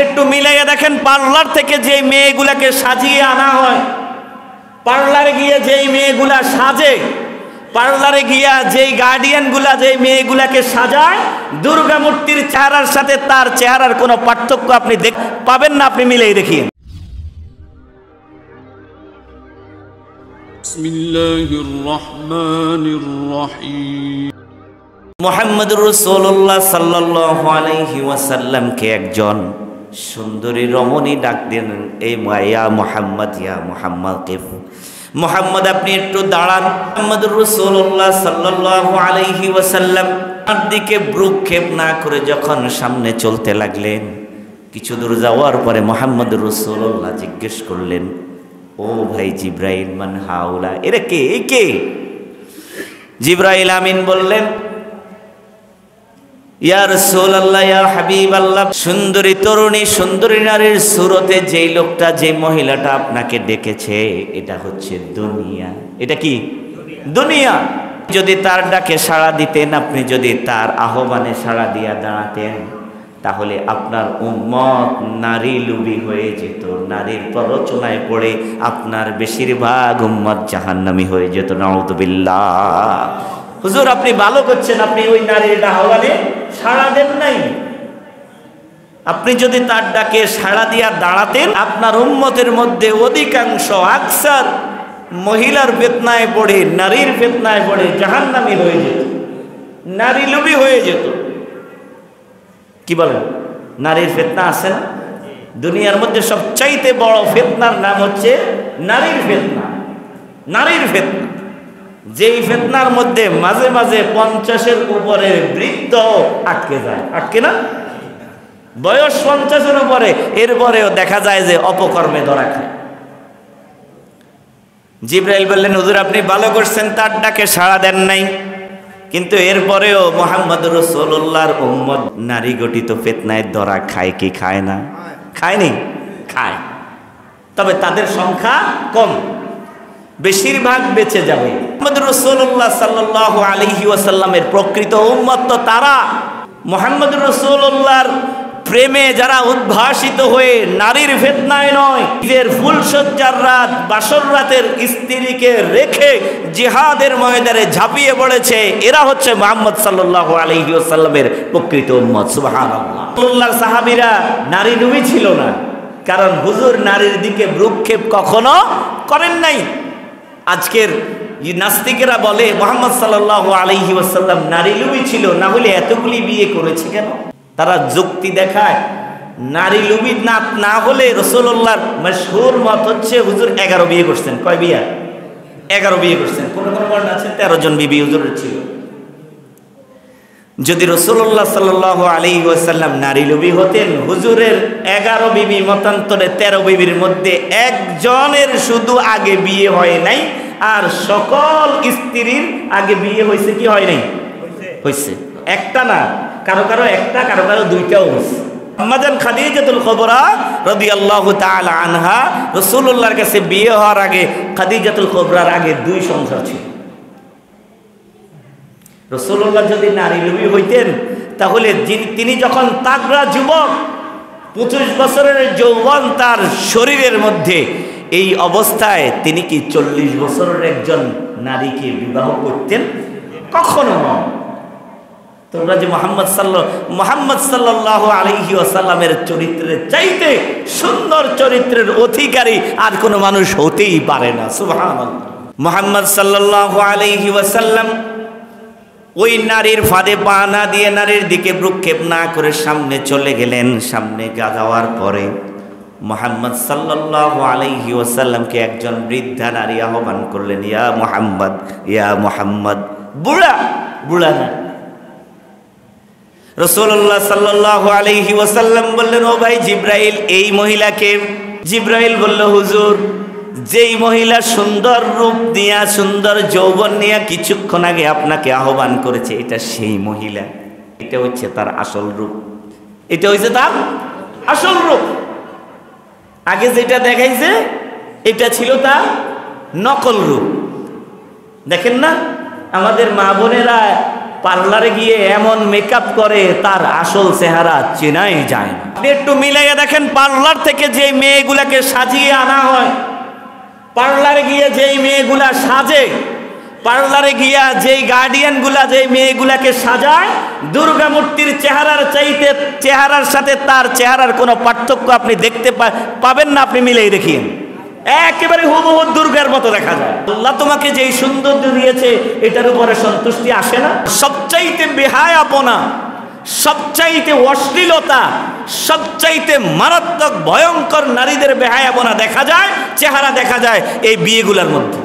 একটু মিলাইয়া দেখেন, পার্লার থেকে যে মেয়েগুলাকে সাজিয়ে আনা হয়, পার্লারে গিয়ে যেই মেয়েগুলা সাজে, পার্লারে গিয়া যেই গার্ডিয়ানগুলা যেই মেয়েগুলাকে সাজায়, দুর্গা মূর্তির চেহারার সাথে তার চেহারার কোনো পার্থক্য আপনি পাবেন না। আপনি মিলেই দেখিয়ে। বিসমিল্লাহির রাহমানির রহিম। মুহাম্মদুর রাসূলুল্লাহ সাল্লাল্লাহু আলাইহি ওয়াসাল্লামকে একজন সুন্দরী রমণী ডাক দেন, এই ইয়া মুহাম্মদ, ইয়া মুহাম্মদ কিফ, মুহাম্মদ আপনি একটু দাঁড়ান। মুহাম্মদুর রাসূলুল্লাহ সাল্লাল্লাহু আলাইহি ওয়াসাল্লাম তার দিকে ভ্রুক্ষেপ না করে যখন সামনে চলতে লাগলেন, কিছু দূর যাওয়ার পরে মুহাম্মদুর রাসূলুল্লাহ জিজ্ঞেস করলেন, ও ভাই জিব্রাইল, মান হাউলা, এরা কে, এই কে? জিব্রাইল আমিন বললেন, ইয়া রাসূলুল্লাহ, ইয়া হাবিবাল্লাহ, সুন্দরী তরুণী, সুন্দরী নারীর সুরতে যেই লোকটা, যে মহিলাটা আপনাকে ডেকেছে, এটা হচ্ছে দুনিয়া। এটা কি? দুনিয়া। যদি তার ডাকে সাড়া দিতেন, আপনি যদি তার আহ্বানে সাড়া দিয়া দাঁড়াতেন, তাহলে আপনার উম্মত নারী লুবি হয়ে যেত, নারীর প্ররোচনায় পড়ে আপনার বেশিরভাগ উম্মত জাহান্নামী হয়ে যেত। নাউযুবিল্লাহ। হুজুর আপনি ভালো করছেন, আপনি ওই নারীর আহ্বানে সাড়া দেন নাই। আপনি যদি তার ডাকে সাড়া দিয়া দাঁড়াতেন, আপনার উম্মতের মধ্যে অধিকাংশ, আকসার মহিলার ফিতনায় পড়ে, নারীর ফিতনায় পড়ে জাহান্নামী হয়ে যেত, নারী লোভী হয়ে যেত। কি বলেন? নারীর ফিতনা আছে না? দুনিয়ার মধ্যে সবচাইতে বড় ফিতনার নাম হচ্ছে নারীর ফিতনা। নারীর ফিতনা, যেই ফিতনার মধ্যে মাঝে মাঝে 50-এর উপরে বৃদ্ধ আটকে যায়, আটকে না? বয়স 50-এর উপরে, এরপরেও দেখা যায় যে অপকর্মে ধরা খায়। জিব্রাইল বললেন, হুজুর আপনি ভালো করছেন, তার ডাকে সাড়া দেন নাই, কিন্তু এরপরেও মুহাম্মদুর রাসূলুল্লাহর উম্মত নারী গঠিত ফিতনায় ধরা খায় কি খায় না? খায়নি? খায়, তবে তাদের সংখ্যা কম, বেশিরভাগ বেঁচে যাবে। মুহাম্মদুর রাসূলুল্লাহ সাল্লাল্লাহু আলাইহি ওয়াসাল্লামের প্রকৃত উম্মত তো তারা, মুহাম্মদুর রাসূলুল্লাহর প্রেমে যারা উদ্ভাসিত হয়ে নারীর ফিতনায় নয়, নিজের ফুলসজ্জার রাত, বাসর রাতের স্ত্রীকে রেখে জিহাদের ময়দানে ঝাঁপিয়ে পড়েছে, এরা হচ্ছে মুহাম্মদ সাল্লাল্লাহু আলাইহি ওয়াসাল্লামের প্রকৃত উম্মত। সুবহানাল্লাহ। রাসূলুল্লাহর সাহাবীরা নারী লোভী ছিল না, কারণ হুজুর নারীর দিকে ভ্রুক্ষেপ কখনো করেন নাই। আজকের নাস্তিকেরা বলে মুহাম্মদ সাল্লাল্লাহু আলাইহি ওয়াসাল্লাম নারী লোভী ছিল, না হলে এতগুলি বিয়ে করেছে কেন? তারা যুক্তি দেখায়, নারী লোভী না হলে রাসূলুল্লাহর মশহুর মত হচ্ছে হুজুর 11 বিয়ে করছেন। কয় বিয়ে? 11 বিয়ে করছেন। কোন কোন বর্ণনা আছে 13 জন বিবি হুজুরের ছিল। যদি রাসূলুল্লাহ সাল্লাল্লাহু আলাইহি ওয়াসাল্লাম নারী লোভী হতেন, হুজুরের 11 বিবি মতান্তরে 13 বিবির মধ্যে একজনের শুধু আগে বিয়ে হয় নাই, আর সকল স্ত্রীর আগে বিয়ে হয়েছে কি হয় নাই? হয়েছে। একটা না, কারো কারো একটা, কারো কারো দুইটাও হয়েছে। আম্মাজান খাদিজাতুল কুবরা রাদিয়াল্লাহু তাআলা আনহা, রাসূলুল্লাহর কাছে বিয়ে হওয়ার আগে খাদিজাতুল কুবরার আগে 2 সংসার ছিল। রাসূলুল্লাহ যদি নারী লোভী হইতেন, তাহলে তিনি যখন তাগড়া যুবক, 25 বছরের যৌবন তার শরীরের মধ্যে, এই অবস্থায় তিনি কি 40 বছরের একজন নারীকে বিবাহ করতেন? কখনো নয়। তোমরা যে মুহাম্মদ সাল্লাল্লাহু আলাইহি ওয়াসাল্লামের চরিত্রের চাইতে সুন্দর চরিত্রের অধিকারী আর কোনো মানুষ হতেই পারে না। সুবহানাল্লাহ। মুহাম্মদ সাল্লাল্লাহু আলাইহি ওয়াসাল্লাম ওই নারীর ফাঁদে পা না দিয়ে, নারীর দিকে ভ্রুক্ষেপ না করে সামনে চলে গেলেন। সামনে যাওয়ার পরে মুহাম্মদ সাল্লাল্লাহু আলাইহি ওয়াসাল্লামকে একজন বৃদ্ধা নারী আহ্বান করলেন, ইয়া মুহাম্মদ, ইয়া মুহাম্মদ। বুড়া, বুড়া না। রাসূলুল্লাহ সাল্লাল্লাহু আলাইহি ওয়াসাল্লাম বললেন, ও ভাই জিব্রাইল, এই মহিলাকে? জিব্রাইল বলল, হুজুর, যেই মহিলা সুন্দর রূপ নিয়া, সুন্দর যৌবন নিয়া কিছুক্ষণ আগে আপনাকে আহ্বান করেছে, এটা সেই মহিলা। এটা হচ্ছে তার আসল রূপ, এটা হচ্ছে তার আসল রূপ। আগে যেটা দেখাইছে এটা ছিল তার নকল রূপ। দেখেন না, আমাদের মা বোনেরা পার্লারে গিয়ে এমন মেকআপ করে তার আসল চেহারা চেনাই যায় না। আপনি একটু মিলাইয়া দেখেন, পার্লার থেকে যে মেয়েগুলাকে সাজিয়ে আনা হয়, পার্লারে গিয়ে যেই মেয়েগুলা সাজে, পার্লারে গিয়া যেই গার্ডিয়ানগুলা যেই মেয়েগুলাকে সাজায়, দুর্গা মূর্তির চেহারার চাইতে চেহারার সাথে তার চেহারার কোনো পার্থক্য আপনি দেখতে পাবেন না। আপনি মিলেই দেখিয়েন, একেবারে হুবহু দুর্গার মতো দেখা যায়। আল্লাহ তোমাকে যেই সৌন্দর্য দিয়েছে এটার উপরে সন্তুষ্টি আসে না? সবচাইতে বেহায়াপনা, সবচাইতে অশ্লীলতা, সবচাইতে মারাত্মক ভয়ঙ্কর নারীদের বেহায়াপনা দেখা যায়, চেহারা দেখা যায় এই বিয়েগুলোর মধ্যে।